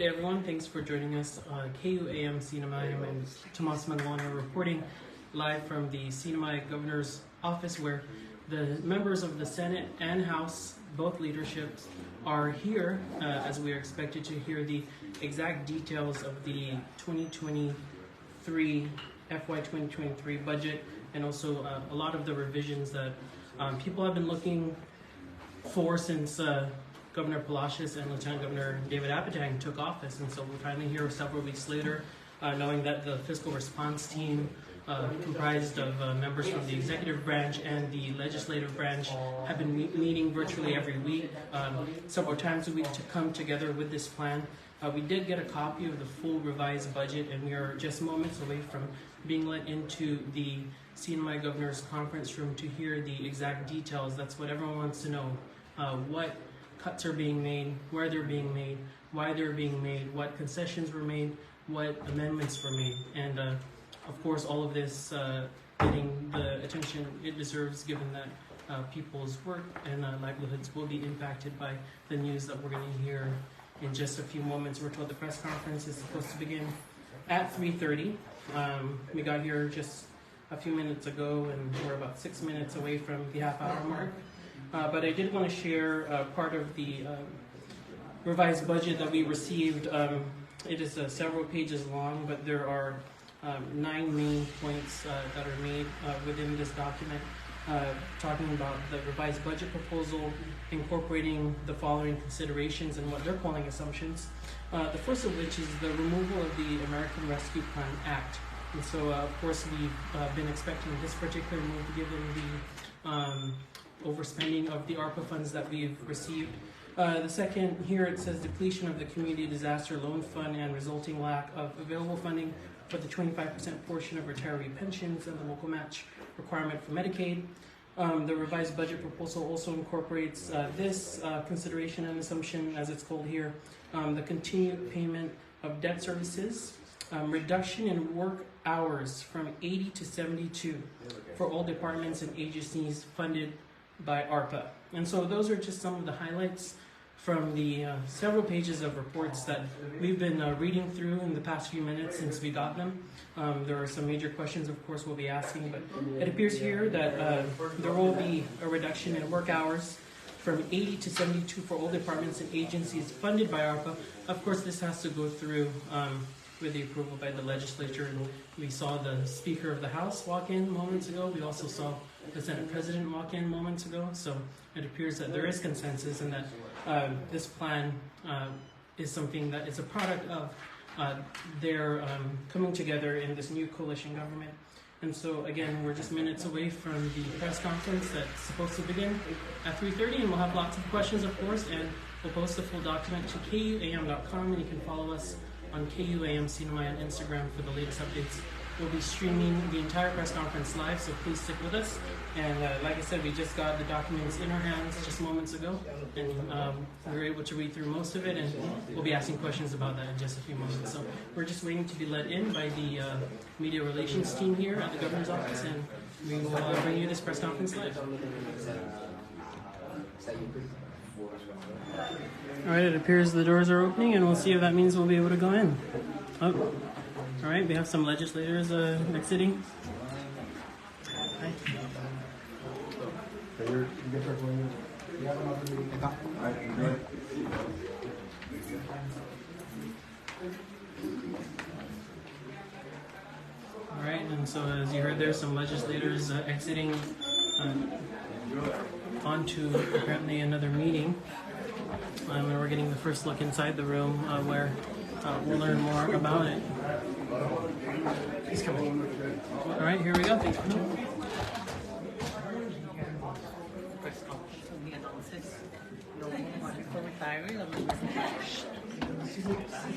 Hey everyone, thanks for joining us. KUAM CNMI and Tomas Manuana reporting live from the CNMI Governor's Office, where the members of the Senate and House, both leaderships, are here as we are expected to hear the exact details of the 2023 FY 2023 budget, and also a lot of the revisions that people have been looking for since Governor Palacios and Lieutenant Governor David Apatang took office. And so we're finally here several weeks later, knowing that the fiscal response team, comprised of members from the executive branch and the legislative branch, have been meeting virtually every week, several times a week, to come together with this plan. We did get a copy of the full revised budget, and we are just moments away from being let into the CNMI Governor's conference room to hear the exact details. That's what everyone wants to know. What cuts are being made, where they're being made, why they're being made, what concessions were made, what amendments were made. And of course, all of this getting the attention it deserves, given that people's work and livelihoods will be impacted by the news that we're going to hear in just a few moments. We're told the press conference is supposed to begin at 3:30. We got here just a few minutes ago, and we're about 6 minutes away from the half-hour mark. But I did want to share part of the revised budget that we received. It is several pages long, but there are 9 main points that are made within this document, talking about the revised budget proposal, incorporating the following considerations and what they're calling assumptions. The first of which is the removal of the American Rescue Plan Act. And so, of course, we've been expecting this particular move given the overspending of the ARPA funds that we've received. The second, here it says depletion of the Community Disaster Loan Fund and resulting lack of available funding for the 25% portion of retiree pensions and the local match requirement for Medicaid. The revised budget proposal also incorporates this consideration and assumption, as it's called here, the continued payment of debt services, reduction in work hours from 80 to 72 for all departments and agencies funded by ARPA. And so those are just some of the highlights from the several pages of reports that we've been reading through in the past few minutes since we got them. There are some major questions, of course, we'll be asking, but it appears here that there will be a reduction in work hours from 80 to 72 for all departments and agencies funded by ARPA. Of course, this has to go through with the approval by the legislature, and we saw the Speaker of the House walk in moments ago. We also saw the Senate President walk in moments ago. So it appears that there is consensus, and that this plan is something that is a product of their coming together in this new coalition government. And so again, we're just minutes away from the press conference that's supposed to begin at 3:30, and we'll have lots of questions, of course, and we'll post the full document to kuam.com, and you can follow us on KUAM CNMI on Instagram for the latest updates. We'll be streaming the entire press conference live, so please stick with us. And like I said, we just got the documents in our hands just moments ago, and we were able to read through most of it, and we'll be asking questions about that in just a few moments. So we're just waiting to be let in by the media relations team here at the Governor's Office, and we will bring you this press conference live. All right, it appears the doors are opening, and we'll see if that means we'll be able to go in. Oh, all right, we have some legislators exiting. Hi. All right, and so as you heard, there's some legislators exiting onto apparently another meeting. And we're getting the first look inside the room where we'll learn more about it. He's coming. All right, here we go. Thanks for joining.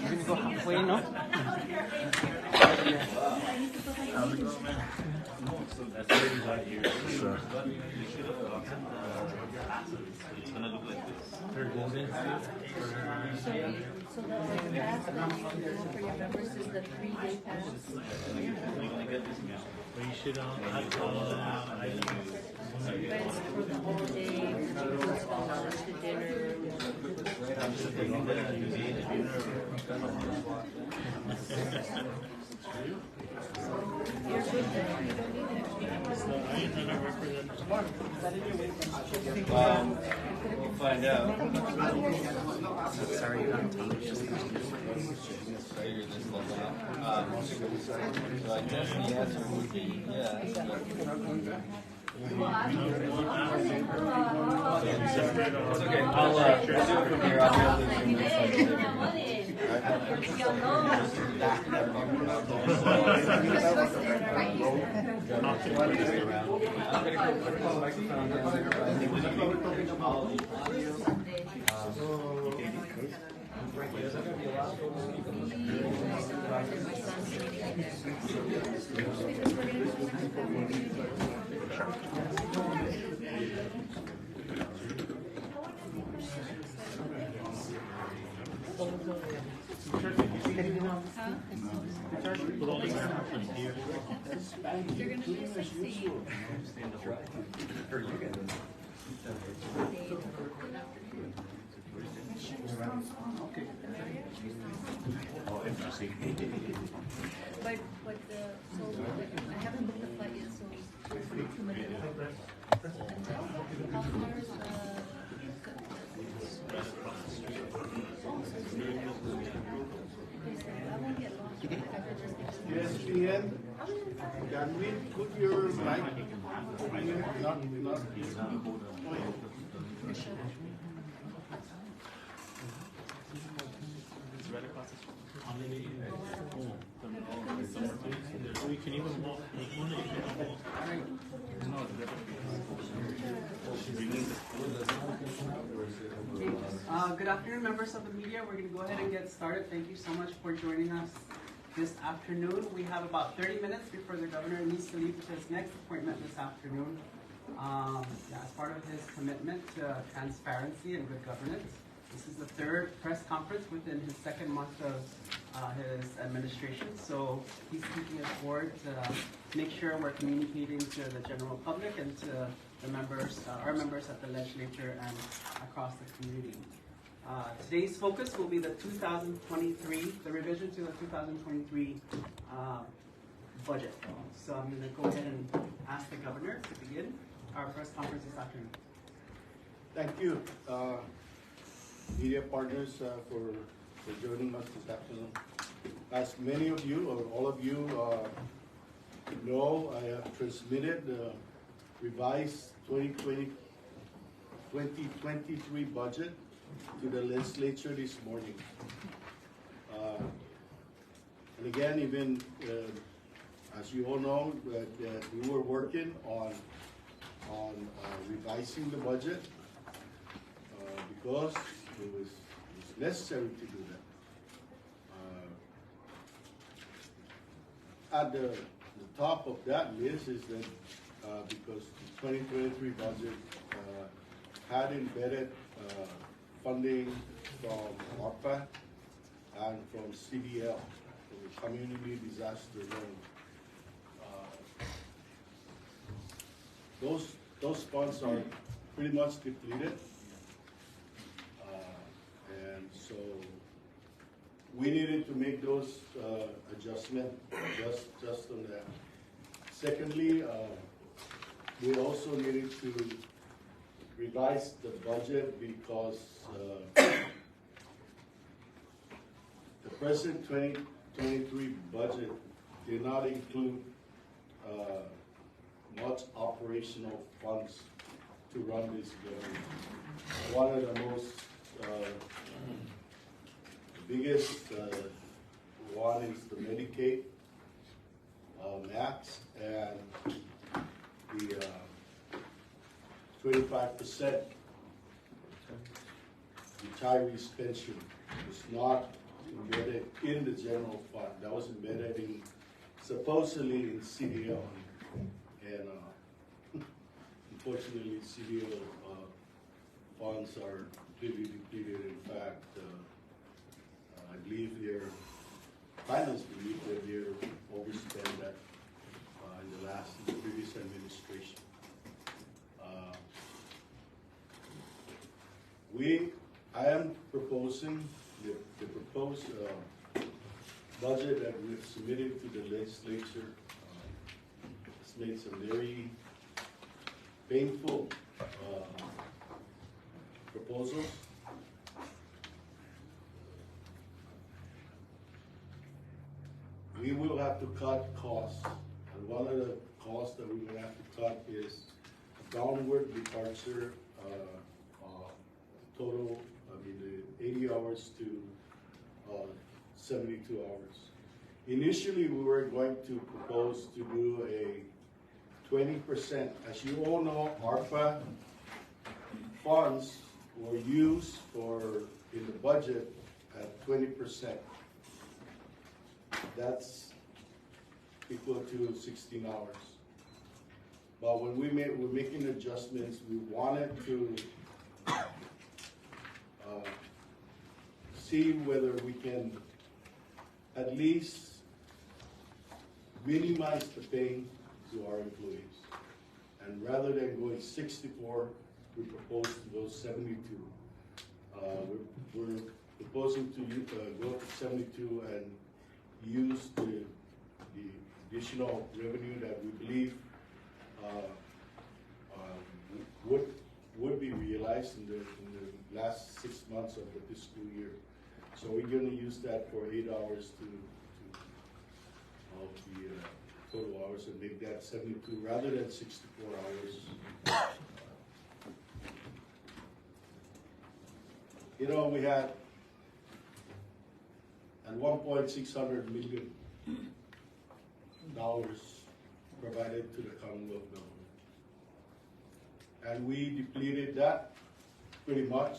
You're gonna go halfway, no? So the pass for your members is the 3-day pass. We should have all Events for the whole day, the dinner. You're good there, you don't need it. So I ain't gonna represent. We'll find out. Sorry, you're not telling me. Figure this one out. So I guess the answer would be yes. It's okay. I'll do it from here. I'll be able to do You're gonna be 16. But so I haven't booked the flight yet, so we're pretty committed. How far is I won't get lost. I could just get Yes, PN, can we put your mic over here? Not. We can even walk. Good afternoon, members of the media. We're going to go ahead and get started. Thank you so much for joining us this afternoon. We have about 30 minutes before the governor needs to leave to his next appointment this afternoon. As part of his commitment to transparency and good governance, this is the third press conference within his second month of his administration. So he's keeping us forward to make sure we're communicating to the general public and to the members, our members at the legislature and across the community. Today's focus will be the 2023, the revision to the 2023 budget. So I'm going to go ahead and ask the governor to begin our press conference this afternoon. Thank you, media partners, for joining us this afternoon. As many of you, or all of you know, I have transmitted the revised 2023 budget to the legislature this morning. And again, even as you all know, that we were working on revising the budget because it was necessary to do that. At the top of that list is that because the 2023 budget had embedded funding from ARPA and from CDL, from the Community Disaster Loan. Those funds are pretty much depleted, and so we needed to make those adjustments just on that. Secondly, we also needed to revise the budget because the present 2023 budget did not include much operational funds to run this government. One of the most biggest one is the Medicaid max and the 25% retirees pension was not embedded in the general fund. That was embedded in, supposedly in CDL. And unfortunately, CDL funds are completely depleted. In fact, I believe finance believe that they're overspent that in the previous administration. I am proposing the proposed budget that we've submitted to the legislature has made some very painful proposals. We will have to cut costs, and one of the costs that we will have to cut is a downward departure, total, the 80 hours to 72 hours. Initially, we were going to propose to do a 20%. As you all know, ARPA funds were used in the budget at 20%. That's equal to 16 hours. But when we're making adjustments, we wanted to see whether we can at least minimize the pain to our employees. And rather than going 64, we propose to go 72. We're proposing to go to 72 and use the additional revenue that we believe would be realized in the last 6 months of the fiscal year. So we're going to use that for 8 hours of the total hours and make that 72 rather than 64 hours. You know, we had at one point $600 million provided to the Commonwealth government. And we depleted that pretty much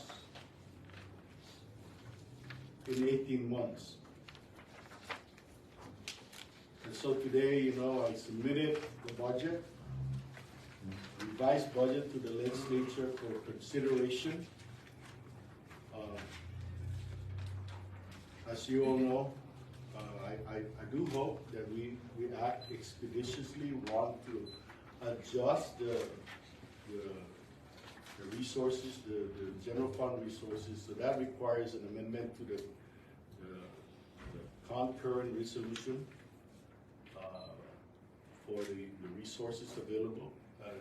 in 18 months. And so today, you know, I submitted the budget, revised budget to the legislature for consideration. As you all know, I do hope that we act expeditiously. We want to adjust the resources, the general fund resources. So that requires an amendment to the concurrent resolution for the resources available and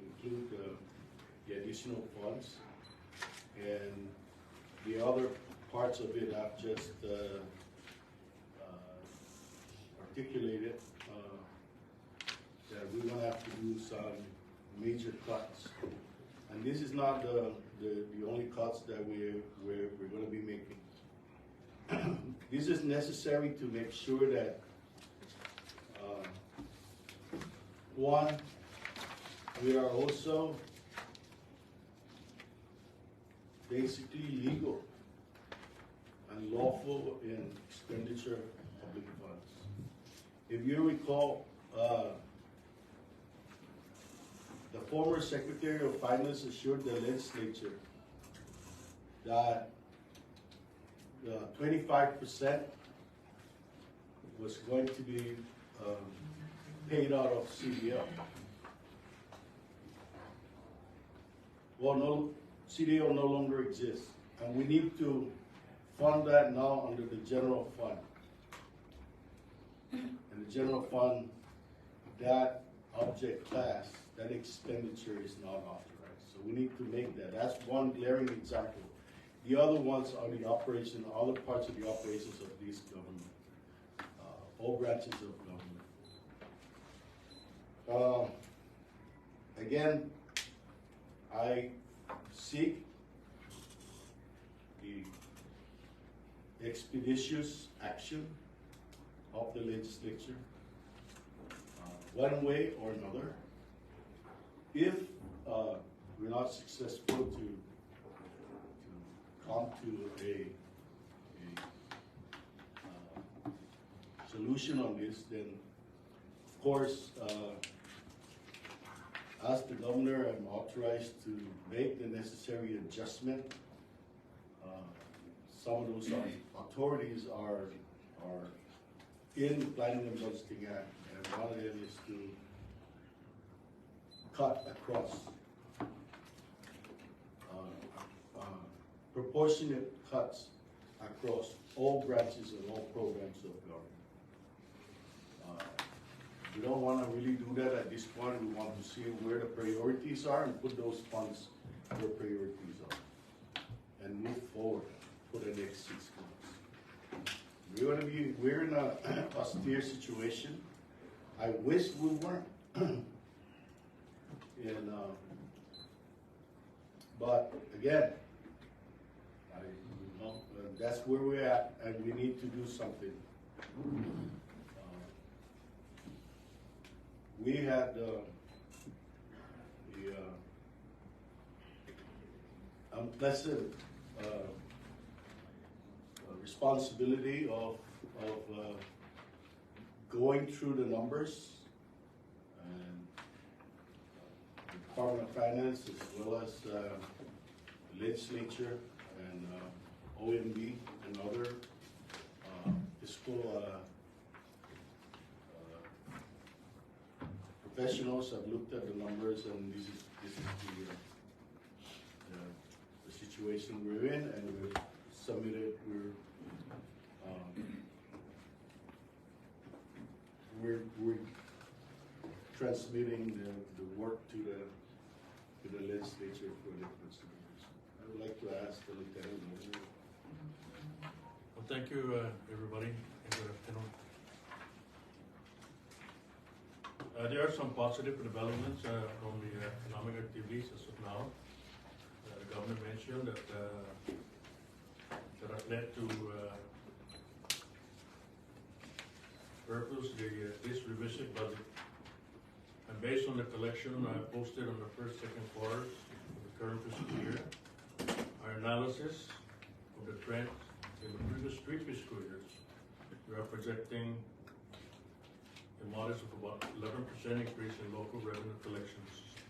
include the additional funds. And the other parts of it I've just articulated that we're going to have to do some major cuts. And this is not the only cuts that we're going to be making. This is necessary to make sure that one, we are also basically legal and lawful in expenditure of public funds. If you recall, the former Secretary of Finance assured the legislature that 25% was going to be paid out of CDL. Well, no, CDL no longer exists, and we need to fund that now under the general fund. And the general fund, that object class, that expenditure is not authorized. So we need to make that. That's one glaring example. The other ones are the operation, other parts of the operations of this government, all branches of government. Again, I seek the expeditious action of the legislature, one way or another. If we're not successful to come to a solution on this, then of course, as the governor, I'm authorized to make the necessary adjustment. Some of those authorities are in the Planning and Budgeting Act, and one of them is to cut across proportionate cuts across all branches and all programs of government. We don't wanna really do that at this point. We want to see where the priorities are and put those funds where priorities are. And move forward for the next 6 months. We're in a austere situation. I wish we weren't. And, but again, that's where we're at, and we need to do something. We had the unpleasant responsibility of going through the numbers and Department of Finance as well as legislature and OMB and other fiscal professionals have looked at the numbers, and this is the situation we're in, and we're submitted. We're transmitting the work to the legislature for their consideration. I would like to ask the Lieutenant Governor. Well, thank you, everybody, and good afternoon. There are some positive developments from the economic activities as of now. The governor mentioned that have led to purpose this revision budget. And based on the collection posted on the first, second quarters of the current fiscal year, our analysis of the trends in the previous 3 fiscal years, we are projecting a modest of about 11% increase in local revenue collections,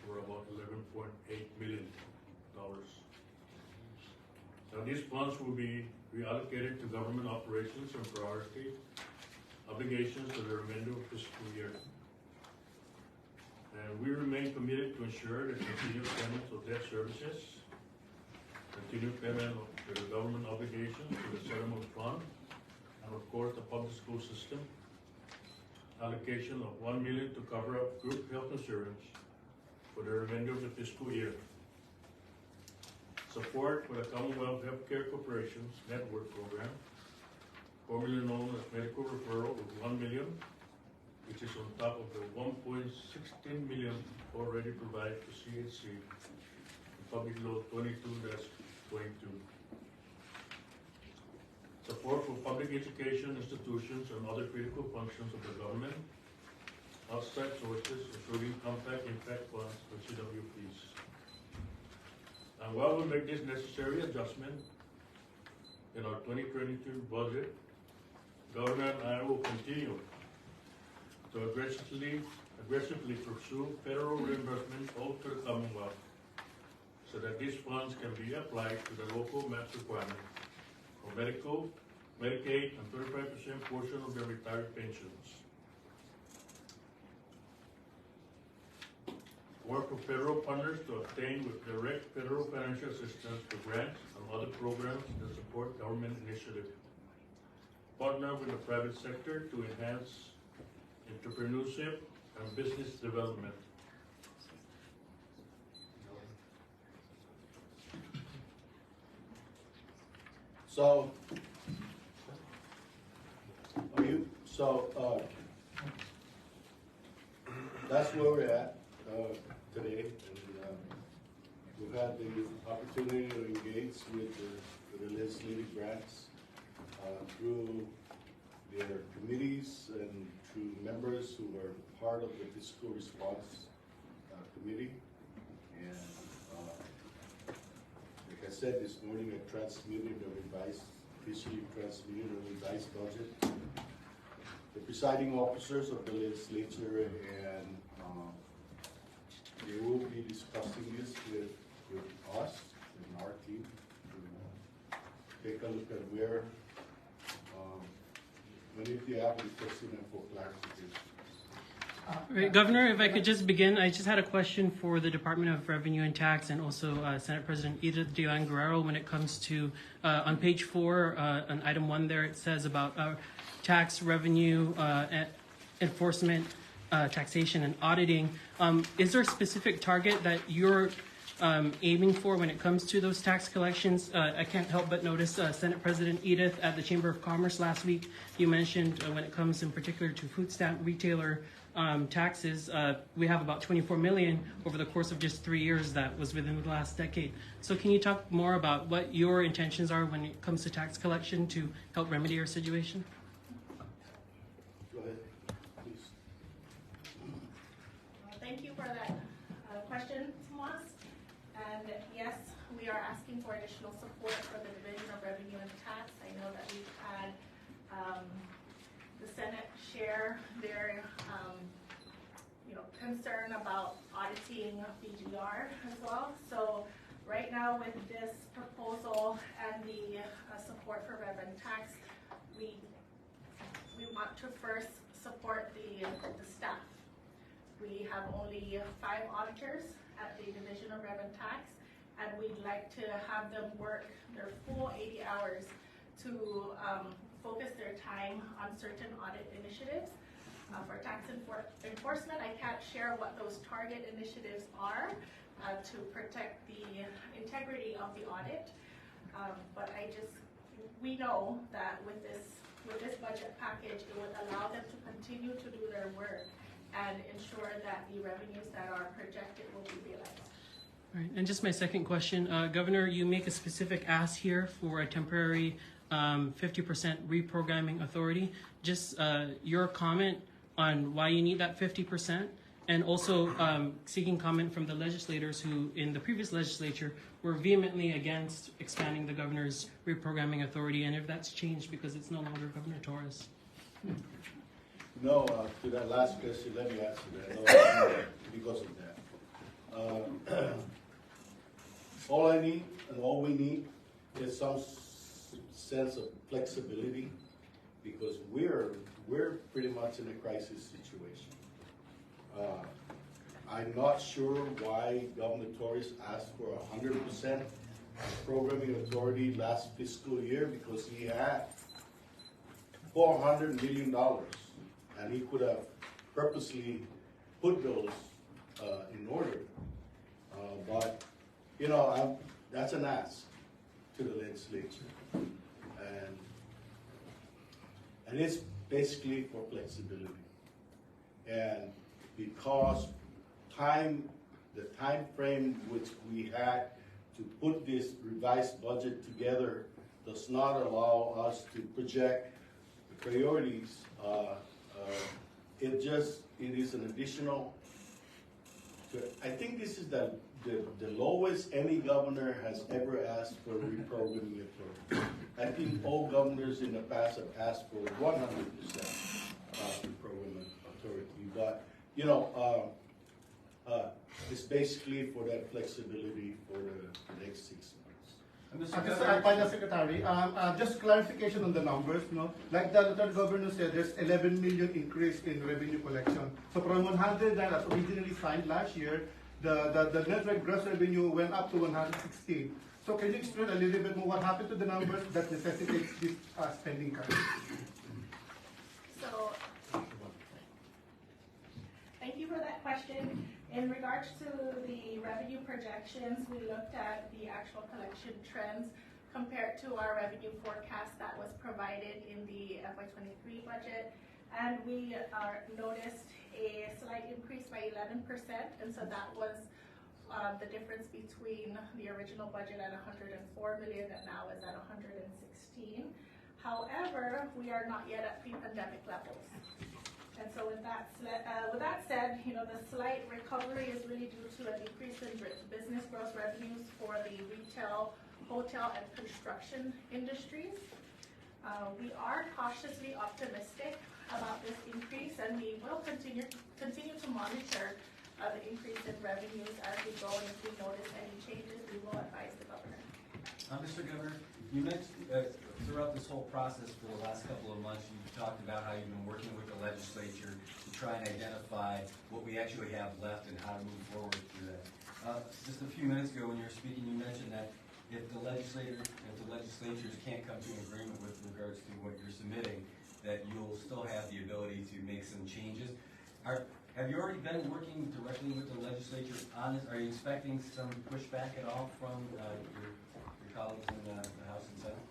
or about $11.8 million. Now these funds will be reallocated to government operations and priority obligations for the remainder of fiscal year. And we remain committed to ensure the continued payment of debt services, continued payment of the government obligations to the settlement fund, and of course the public school system, allocation of $1 million to cover up group health insurance for the remainder of the fiscal year. Support for the Commonwealth Healthcare Corporation's Network Program, formerly known as Medical Referral, of $1 million, which is on top of the $1.16 million already provided to CHC, Public Law 22-22. Support for public education institutions and other critical functions of the government, outside sources, including compact impact funds for CWPs. And while we make this necessary adjustment in our 2022 budget, Governor and I will continue to aggressively pursue federal reimbursement owed to the Commonwealth, so that these funds can be applied to the local match requirement for medical, Medicaid, and 35% portion of their retired pensions. Work with federal partners to obtain with direct federal financial assistance for grants and other programs that support government initiative. Partner with the private sector to enhance entrepreneurship and business development. So, that's where we're at today. And, we've had the opportunity to engage with the legislative branch through their committees and through members who are part of the fiscal response committee. And like I said this morning, I officially transmitted a revised budget. The presiding officers of the legislature, and they will be discussing this with us and our team to take a look at where, and if they have any question for clarification. Right, Governor, if I could just begin, I just had a question for the Department of Revenue and Tax and also Senate President Edith Dion Guerrero when it comes to, on page 4, on item 1 there, it says about tax revenue enforcement, taxation and auditing. Is there a specific target that you're aiming for when it comes to those tax collections? I can't help but notice Senate President Edith at the Chamber of Commerce last week, you mentioned when it comes in particular to food stamp retailer taxes, we have about 24 million over the course of just 3 years that was within the last decade. So can you talk more about what your intentions are when it comes to tax collection to help remedy your situation? Go ahead, please. Thank you for that question, Tomas. And yes, we are asking for additional support for the Division of Revenue and Tax. I know that we've had the Senate share their concern about auditing BGR as well. So right now with this proposal and the support for Rev and Tax, we want to first support the staff. We have only 5 auditors at the Division of Rev and Tax, and we'd like to have them work their full 80 hours to focus their time on certain audit initiatives. For tax enforcement, I can't share what those target initiatives are to protect the integrity of the audit, but we know that with this budget package, it would allow them to continue to do their work and ensure that the revenues that are projected will be realized. All right, and just my second question, Governor, you make a specific ask here for a temporary 50% reprogramming authority. Just your comment on why you need that 50%, and also seeking comment from the legislators who, in the previous legislature, were vehemently against expanding the governor's reprogramming authority, and if that's changed because it's no longer Governor Torres. No, to that last question, let me answer that. No, it's not because of that. All I need and all we need is some sense of flexibility, because we're pretty much in a crisis situation. I'm not sure why Governor Torres asked for 100% programming authority last fiscal year, because he had $400 million, and he could have purposely put those in order. But, you know, that's an ask to the legislature. And it's basically for flexibility. And because the time frame which we had to put this revised budget together does not allow us to project the priorities. It is an additional, I think this is the lowest any governor has ever asked for reprogramming authority. I think all governors in the past have asked for 100% reprogramming authority, but you know, it's basically for that flexibility for the next 6 months. Mr. Secretary, just clarification on the numbers. No, like the Lieutenant Governor said, there's 11 million increase in revenue collection. So from 100 that was originally signed last year, the net gross revenue went up to 116. So can you explain a little bit more what happened to the numbers that necessitates this spending cut? So, thank you for that question. In regards to the revenue projections, we looked at the actual collection trends compared to our revenue forecast that was provided in the FY23 budget, and we noticed a slight increase by 11%, and so that was the difference between the original budget at 104 million and now is at 116. However, we are not yet at pre-pandemic levels. And so with that said, you know, the slight recovery is really due to a decrease in business gross revenues for the retail, hotel, and construction industries. We are cautiously optimistic about this increase, and we will continue to monitor the increase in revenues as we go, and if we notice any changes, we will advise the governor. Mr. Governor, you mentioned throughout this whole process for the last couple of lunch, you talked about how you've been working with the legislature to try and identify what we actually have left and how to move forward through that. Just a few minutes ago when you were speaking, you mentioned that if the legislatures can't come to an agreement with regards to what you're submitting, that you'll still have the ability to make some changes. Have you already been working directly with the legislature on this? Are you expecting some pushback at all from your colleagues in the House and Senate?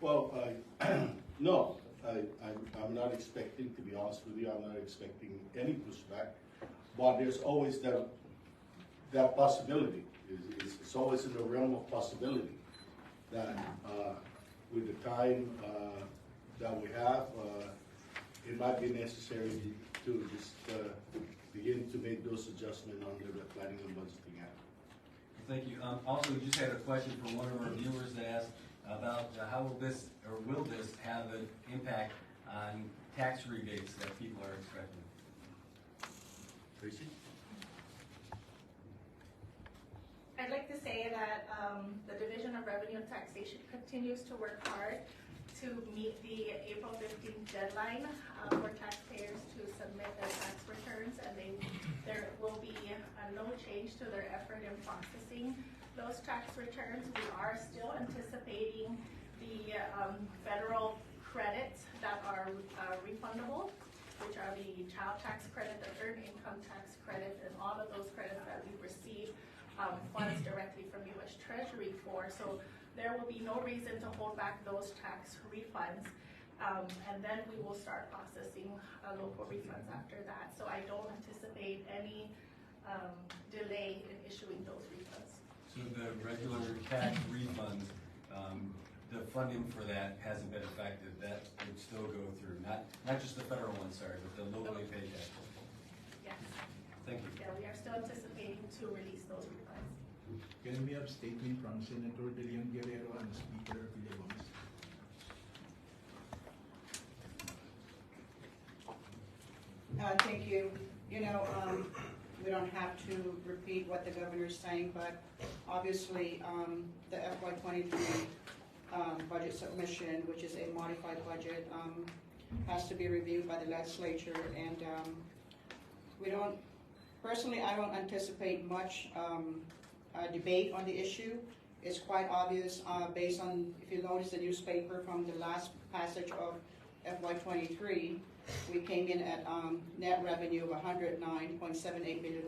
Well, no, I'm not expecting, to be honest with you, I'm not expecting any pushback, but there's always that possibility. It's always in the realm of possibility that with the time that we have, it might be necessary to just begin to make those adjustments under the Planning and Budgeting Act. Thank you. Also, we just had a question from one of our viewers that asked about how will this have an impact on tax rebates that people are expecting? Tracy? I'd like to say that the Division of Revenue and Taxation continues to work hard to meet the April 15th deadline for taxpayers to submit their tax returns, and there will be no change to their effort in processing those tax returns. We are still anticipating the federal credits that are refundable, which are the child tax credit, the earned income tax credit, and all of those credits that we receive funds directly from U.S. Treasury for. So there will be no reason to hold back those tax refunds. And then we will start processing local refunds after that. So I don't anticipate any delay in issuing those refunds. So the regular tax refunds, the funding for that hasn't been affected. That would still go through, not just the federal one, sorry, but the locally paid tax. Yes. Thank you. Yeah, we are still anticipating to release those refunds. Can we have statement from Senator De Leon Guerrero and Speaker Villagomez? Thank you. You know, we don't have to repeat what the governor's saying, but obviously the FY23 budget submission, which is a modified budget, has to be reviewed by the legislature, and we don't, personally, I don't anticipate much debate on the issue. It's quite obvious based on, if you notice the newspaper from the last passage of FY23, we came in at net revenue of $109.78 billion.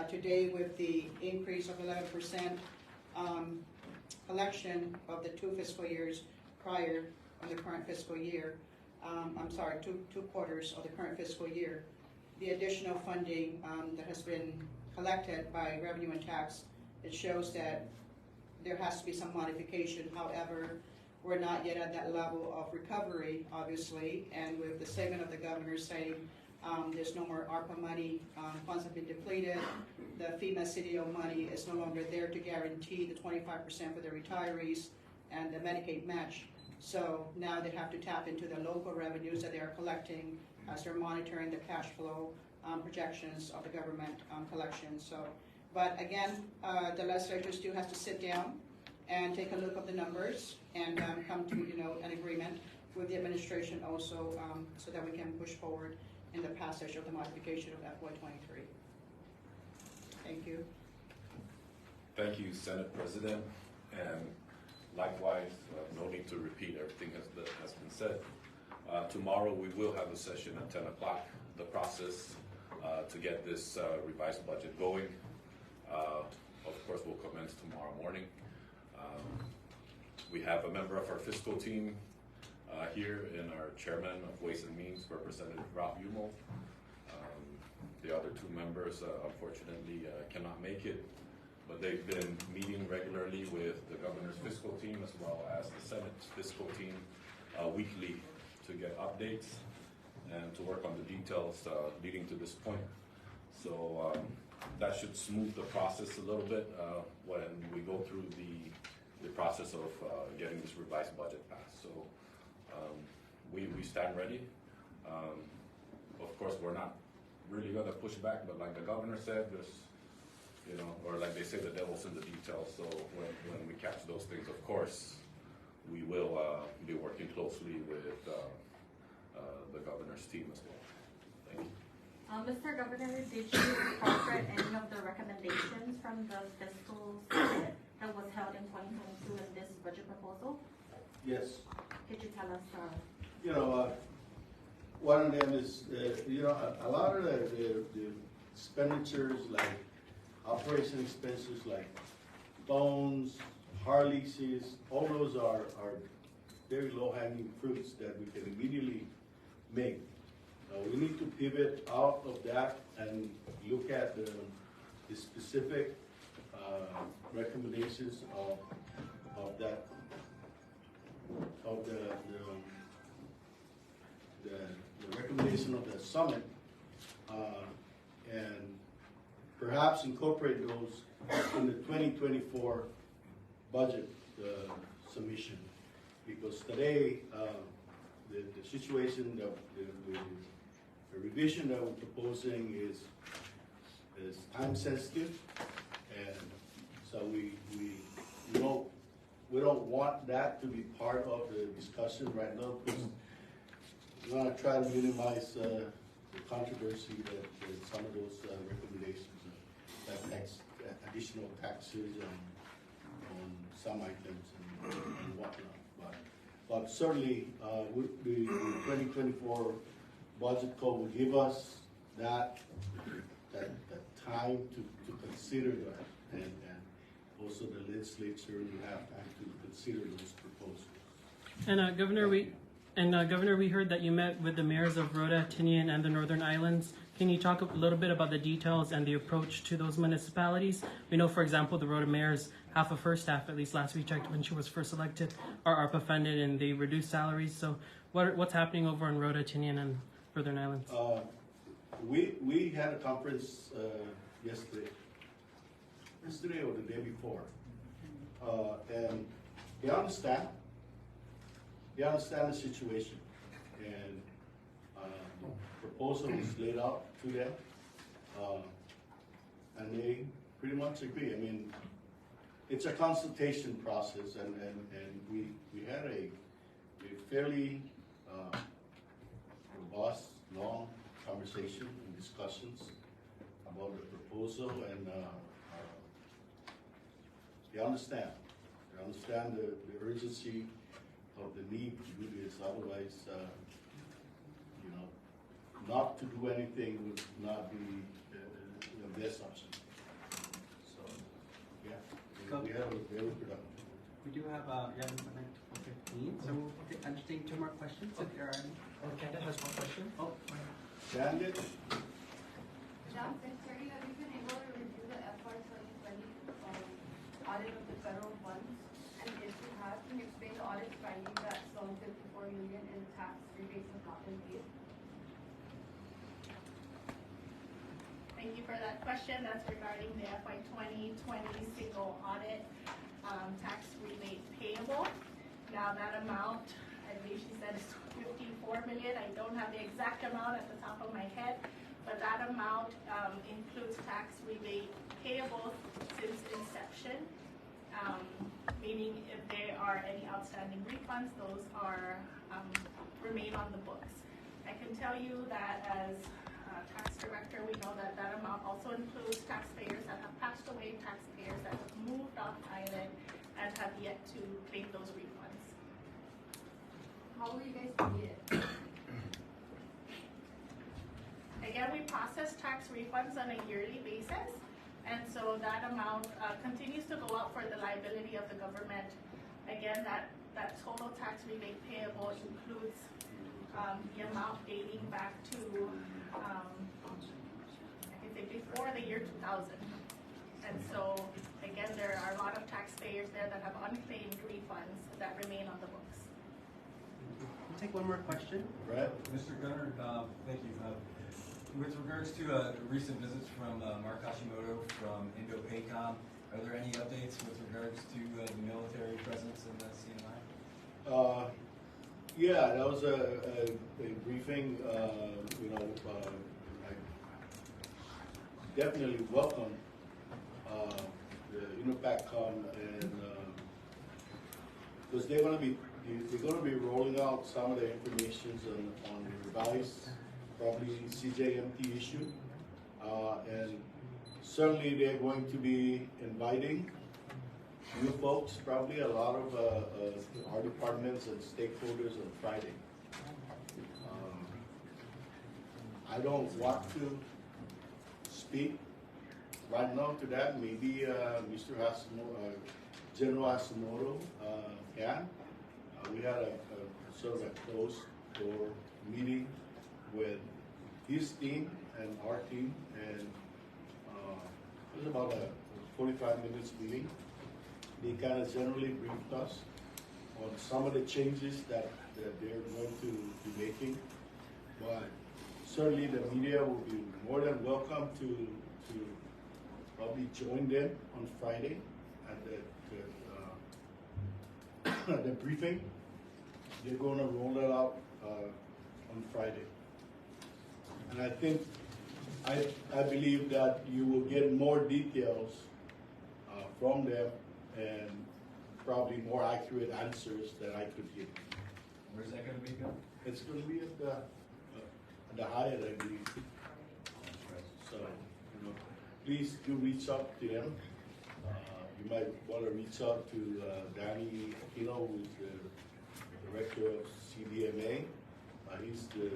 Today, with the increase of 11% collection of the two fiscal years prior on the current fiscal year, two quarters of the current fiscal year, the additional funding that has been collected by revenue and tax, it shows that there has to be some modification. However, we're not yet at that level of recovery, obviously, and with the statement of the governor saying there's no more ARPA money, funds have been depleted, the FEMA CDO money is no longer there to guarantee the 25% for the retirees and the Medicaid match. So now they have to tap into the local revenues that they are collecting as they're monitoring the cash flow projections of the government collections. So, but again, the legislature still has to sit down and take a look at the numbers and come to an agreement with the administration also, so that we can push forward in the passage of the modification of FY23. Thank you. Thank you, Senate President, and likewise, no need to repeat everything has been said. Tomorrow we will have a session at 10 o'clock. The process to get this revised budget going, of course, will commence tomorrow morning. We have a member of our fiscal team here in our chairman of Ways and Means, Representative Ralph Umel. The other two members, unfortunately, cannot make it, but they've been meeting regularly with the governor's fiscal team as well as the Senate's fiscal team weekly to get updates and to work on the details leading to this point. So that should smooth the process a little bit when we go through the process of getting this revised budget passed. So we stand ready. Of course, we're not really going to push back, but like the governor said, there's, or like they say, the devil's in the details. So when we catch those things, of course, we will be working closely with governor's team as well. Thank you. Mr. Governor, did you incorporate any of the recommendations from the fiscal summit that was held in 2022 in this budget proposal? Yes. Could you tell us? You know, one of them is, you know, a lot of the expenditures, like operation expenses, like phones, hard leases, all those are very low-hanging fruits that we can immediately make. We need to pivot out of that and look at the specific recommendations of that, of the recommendation of the summit, and perhaps incorporate those in the 2024 budget submission. Because today, the situation, the revision that we're proposing is time sensitive, and so we don't want that to be part of the discussion right now, because we want to try to minimize the controversy that some of those recommendations, that additional taxes on some items and whatnot. But certainly, the 2024 budget code will give us that time to consider that, and also the legislature will have time to consider those proposals. And Governor, we heard that you met with the mayors of Rota, Tinian, and the Northern Islands. Can you talk a little bit about the details and the approach to those municipalities? We know, for example, the Rota mayors, half of her staff, at least last we checked when she was first elected, are ARPA funded and they reduced salaries. So what's happening over in Rota, Tinian, and Northern Islands? We had a conference yesterday or the day before, and they understand the situation, and proposal was laid out to them, and they pretty much agree. I mean, it's a consultation process, and we had a fairly robust, long conversation and discussions about the proposal, and they understand. They understand the urgency of the need to do this. Otherwise, you know, not to do anything would not be the best option. So, yeah, we have a very productive. We do have, you have a 15, so we'll entertain 2 more questions if there are any. Candace has one question. Oh, Candid? John, have you been able to review the FY 2020 audit of the federal funds? And if you have, can you explain the audit finding that some 54 million in tax rebates have not been paid? Thank you for that question. That's regarding the FY 2020 single audit tax rebate payable. Now that amount, I believe she said is 54 million. I don't have the exact amount at the top of my head, but that amount includes tax rebate payable since inception, meaning if there are any outstanding refunds, those are remain on the books. I can tell you that as tax director, we know that that amount also includes taxpayers that have passed away, taxpayers that have moved off island and have yet to claim those refunds. How will you guys pay it? Again, we process tax refunds on a yearly basis, and so that amount continues to go up for the liability of the government. Again, that total tax rebate payable includes the amount dating back to, I can say before the year 2000. And so, again, there are a lot of taxpayers there that have unclaimed refunds that remain on the books. we'll take 1 more question. Brett? Mr. Gunner, thank you. With regards to recent visits from Mark Hashimoto from Indo-PACOM, are there any updates with regards to the military presence in the CNMI? Yeah, that was a briefing. You know, I definitely welcome the Indo-PACOM, and because they're going to be rolling out some of the information on the advise probably CJMT issue. And certainly they're going to be inviting you folks, probably a lot of our departments and stakeholders on Friday. I don't want to speak right now to that. Maybe Mr. Hashimoto, General Hashimoto can. We had a sort of a closed door meeting with his team and our team, and it was about a 45 minutes meeting. They kind of generally briefed us on some of the changes that they're going to be making, but certainly the media will be more than welcome to probably join them on Friday at the briefing. They're going to roll it out on Friday. And I think, I believe that you will get more details from them and probably more accurate answers than I could give. Where's that gonna be, Bill? It's going to be at the Hyatt, I believe. So, you know, please do reach out to them. You might want to reach out to Danny Aquino, who's the director of CDMA. He's the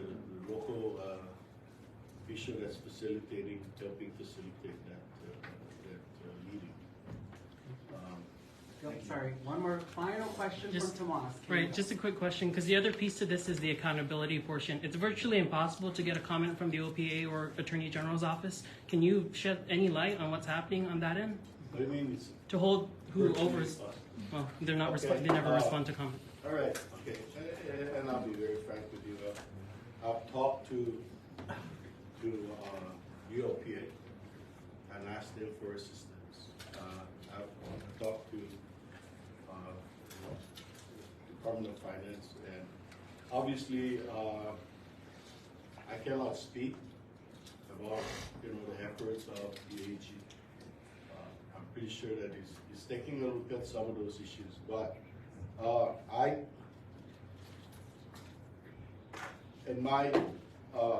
local official that's helping facilitate that meeting. Sorry, one more final question Just- from Tomas. Right, just a quick question, because the other piece to this is the accountability portion. It's virtually impossible to get a comment from the OPA or Attorney General's office. Can you shed any light on what's happening on that end? What do you mean? It's To hold who virtually over? impossible. Well, they're not Okay, they never respond to comment. All right, okay, and I'll be very frank with you. I've talked to UOPA and asked them for assistance. I've talked to Department of Finance, and obviously I cannot speak about the efforts of the AG. I'm pretty sure that he's taking a look at some of those issues, but in my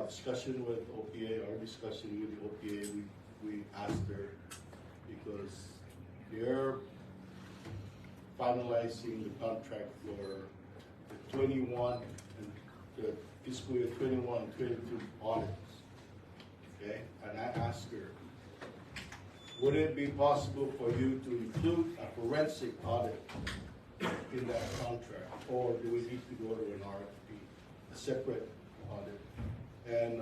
discussion with OPA, our discussion with the OPA, we asked her, because they're finalizing the contract for the 21 and the fiscal year 21 and 22 audits. Okay, and I asked her, would it be possible for you to include a forensic audit in that contract, or do we need to go to an RFP, a separate audit? And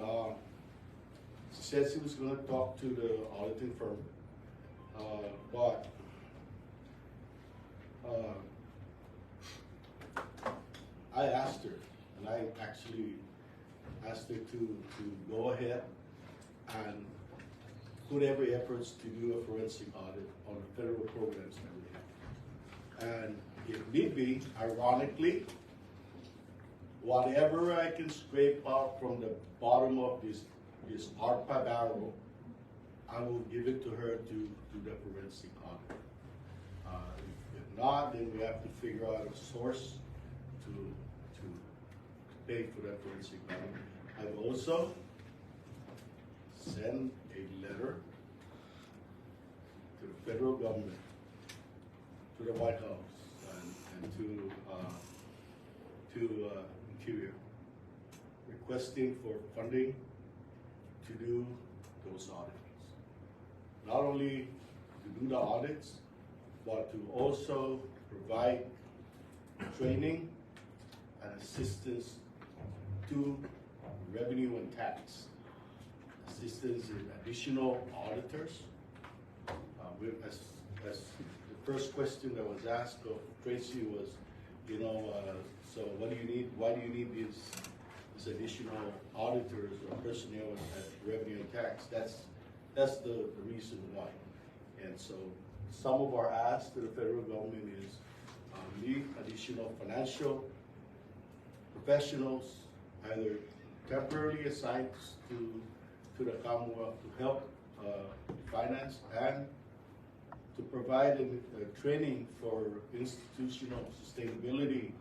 she said she was going to talk to the auditing firm, but I asked her, and I actually asked her to go ahead and put every efforts to do a forensic audit on the federal programs that we have. And if need be, ironically, whatever I can scrape out from the bottom of this ARPA barrel, I will give it to her to do the forensic audit. If not, then we have to figure out a source to pay for that forensic audit. I've also sent a letter to the federal government, to the White House, and to Interior, requesting for funding to do those audits. Not only to do the audits, but to also provide training and assistance to revenue and tax, assistance in additional auditors. As the first question that was asked of Tracy was, so what do you need? Why do you need these additional auditors or personnel at revenue and tax? That's the reason why. And so some of our asks to the federal government is we need additional financial professionals, either temporarily assigned to the Commonwealth to help finance, and to provide training for institutional sustainability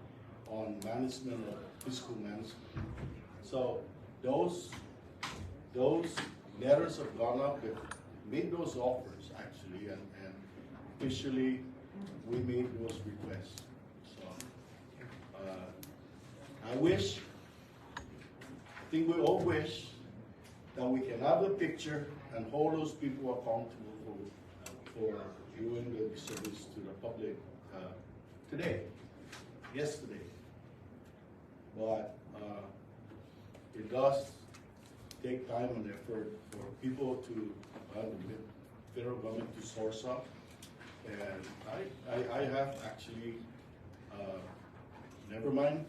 on management of fiscal management. So those letters have gone up, that made those offers actually, and officially we made those requests. So I think we all wish that we can have a picture and hold those people accountable for doing the service to the public today, yesterday. But it does take time and effort for people to, the federal government to source up. And I have actually, never mind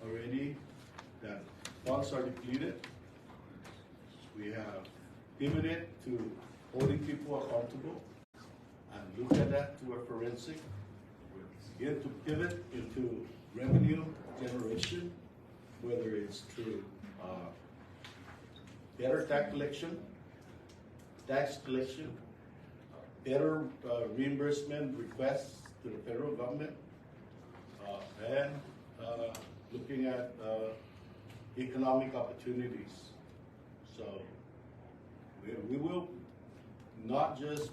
already that funds are depleted. We have pivoted to holding people accountable and look at that to a forensic. We begin to pivot into revenue generation, whether it's through better tax collection, better reimbursement requests to the federal government, and looking at economic opportunities. So we will not just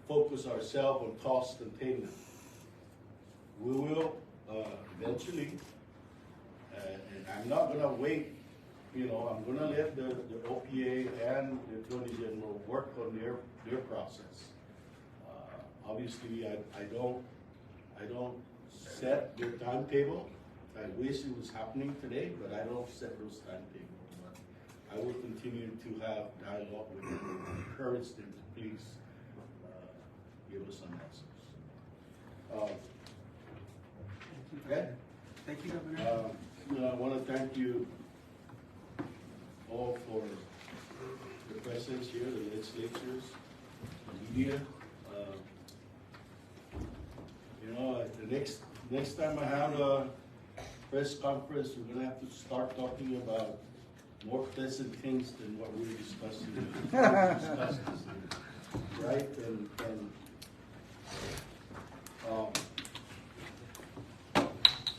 focus ourselves on cost containment. We will eventually, and I'm not going to wait. I'm going to let the OPA and the Attorney General work on their process. Obviously, I don't set their timetable. I wish it was happening today, but I don't set those timetables. But I will continue to have dialogue with them and encourage them to please give us some answers. Okay? Thank you, Governor. I want to thank you all for the presence here, the legislatures, the media. The next time I have a press conference, we're going to have to start talking about more pleasant things than what we're discussing. Right?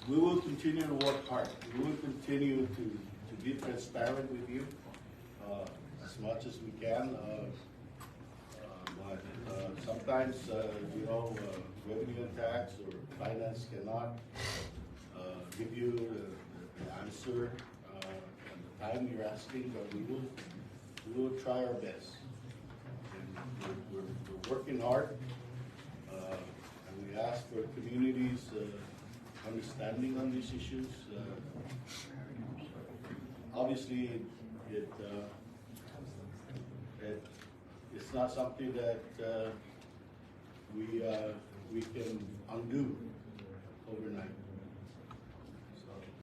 We will continue to work hard. We will continue to be transparent with you as much as we can. But sometimes, revenue and tax or finance cannot give you the answer and the time you're asking, but we will try our best. And we're working hard, and we ask for communities' understanding on these issues. Obviously, it's not something that we can undo overnight.